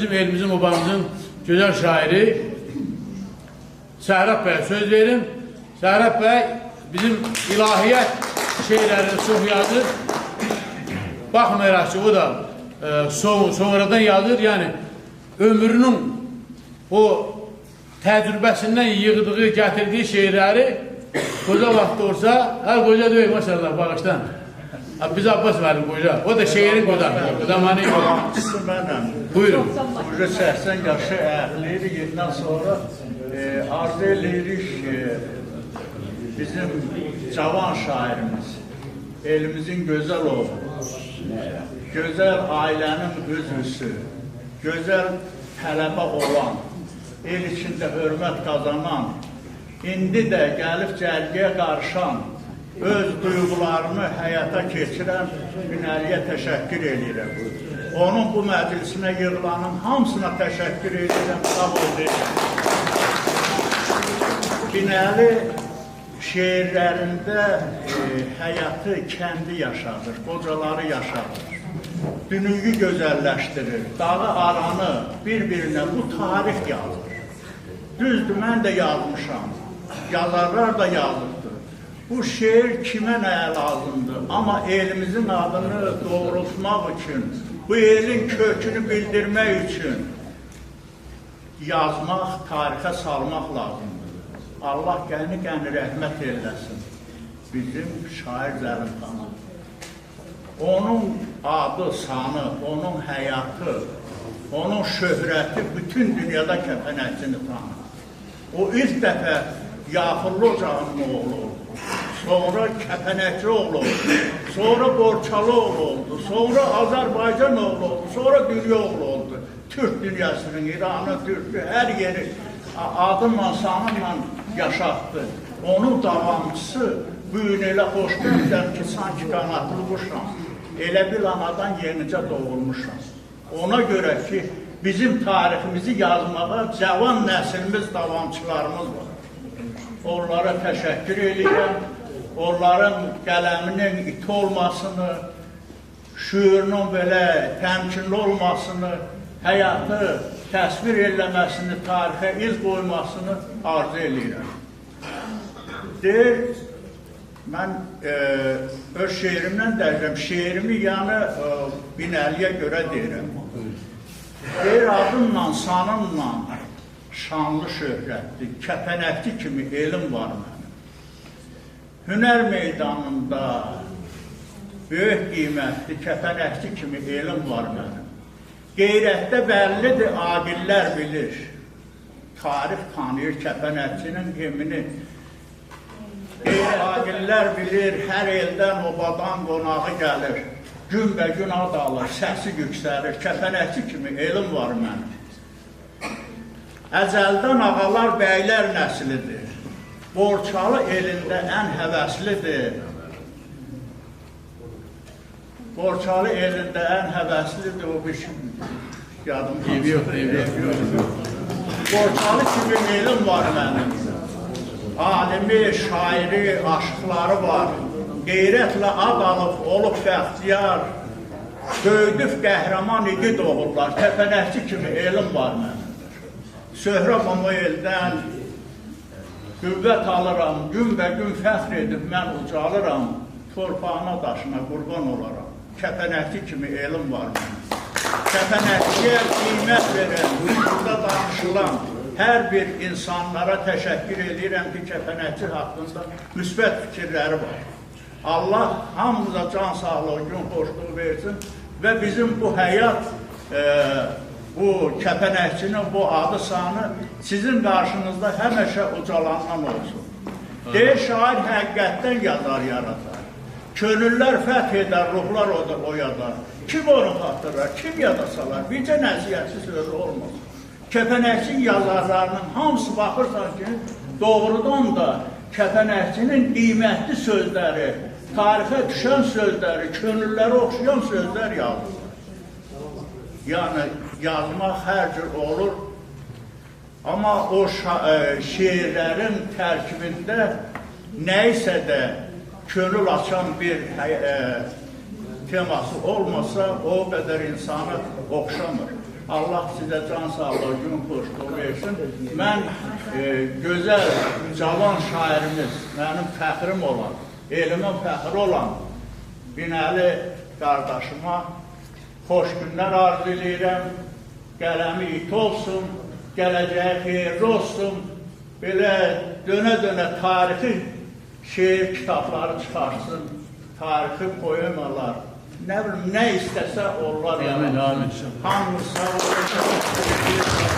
bizim elimizin, obamızın gözəl şairi Səhrab bəyə söz verim. Səhrab bəy bizim ilahiyyat şeylərini çox yazır. Baxmayaraq ki, o da sonradan yazır. Yəni, ömrünün o təcrübəsindən yığdığı, gətirdiyi şeirləri qoca vaxtı olsa, qoca deyil, maşallah, bağışdan. Biz Abbas müəllim qoca, o da şeirin qodamanı Qodamçısı mənəm. Buyurun. Uca 80 yaşı əhliyirik, yedindən sonra arzu eləyirik bizim cavan şairimiz, elimizin gözəl oğlu, gözəl ailənin üzvüsü, gözəl tələbə olan, el içində hörmət qazanan, indi də gəlib cərgiyə qarışan, öz duyğularını həyata keçirən Binəliyə təşəkkür edirəm. Onun bu məclisinə yığılanın hamısına təşəkkür edirəm, sağ olun. Binəli şeirlərində həyatı kəndi yaşadır, qocaları yaşadır, dünüyü gözəlləşdirir, dağı aranı bir-birinə bu tarix yazır. Düzdür, mən də yazmışam, yazarlar da yazıbdır. Bu şeir kimə nəyə lazımdır? Amma elimizin adını doğrultmaq üçün, bu elin kökünü bildirmək üçün yazmaq, tarixə salmaq lazımdır. Allah qəni-qəni rəhmət eyləsin bizim şair Zəlimxana. Onun adı, sanı, onun həyatı, onun şöhrəti bütün dünyada kəpənəkçini tanır. O ilk dəfə Yaxınlı Ocağının oğlu oldu, sonra Kəpənəkçi oğlu oldu, sonra Borçalı oğlu oldu, sonra Azərbaycan oğlu oldu, sonra dünya oğlu oldu. Türk dünyasının, İranı, Türk'ü, hər yeri adımla, sanımla yaşatdı. Onun davamçısı bu gün elə xoşbəxtəm ki, sanki qanatlı quşam, elə bir anadan yenicə doğulmuşam. Ona görə ki, bizim tariximizi yazmağa cavan nəsilimiz, davamçılarımız var. Onlara təşəkkür edirəm, onların qələminin iti olmasını, şüurunun belə təmkinli olmasını, həyatı təsvir eləməsini, tarixə iz qoymasını arzu edirəm. Deyir, mən öz şeirimdən deyirəm, şeirimi yəni Binəliyə görə deyirəm. Deyir, adımla, sanımla şanlı şöhrətli, kəpənəkli kimi elim var mənim. Hünər meydanında böyük qiymətli, kəpənəkli kimi elim var mənim. Qeyrətdə bəllidir, aqillər bilir. Tarix tanıyır kəpənəkçinin emini. Aqillər bilir, hər eldən obadan qonağı gəlir. Gün və gün ad alır, səsi yüksəlir. Kəpənəkçi kimi elim var mənim. Əzəldən ağalar bəylər nəslidir. Borçalı elində ən həvəslidir. Borçalı elində ən həvəslidir, o bir şey yadım yox. Borçalı kimi elim var mənim. Alimi, şairi, aşıqları var. Qeyrətlə ad alıb, olub bəxtiyar. Böyüdüb qəhrəman igid oğullar. Kəpənəkçi kimi elim var mənim. Söhrab o eldən qüvvət alıram, gün və gün fəxr edib mən ucalıram, torpağına daşına qurban olaram. Kəpənəkçi kimi elim var mənim. Kəpənəkçiyə qiymət verən, burada danışılan hər bir insanlara təşəkkür edirəm ki, kəpənəkçi haqqında müsbət fikirləri var. Allah hamımıza can sağlığı, gün xoşluğu versin və bizim bu həyat, bu kəpənəkçinin bu adı sanı sizin qarşınızda həmişə ucalanan olsun. Deyir, şair həqiqətdən yazar, yaratar. Könüllər fəth edər, ruhlar oyadar. Kim onu xatırlar, kim yada salar, bircə nəsiyyətli sözü olmaz. Kəpənəkçi yazarlarının hamısı baxırsan ki, doğrudan da kəpənəkçinin qiymətli sözləri, tarixə düşən sözləri, könülləri oxşayan sözlər yazır. Yəni, yazmaq hər cür olur. Amma o şeirlərin tərkibində nəysə də könül açan bir teması olmasa o qədər insanı oxşamır. Allah sizə can sağlığı, gün xoşluğu versin. Mən gözəl, cavan şairimiz, mənim fəxrim olan, elimin fəxri olan Binəli qardaşıma xoş günlər arzu edirəm. Qələmi it olsun, gələcəyi xeyirli olsun. Belə dönə-dönə tarixi şeir kitabları çıxarsın, tarixi poemalar, nə bilim, nə istəsə onlar. Amin, amin. Hamı sağ olun.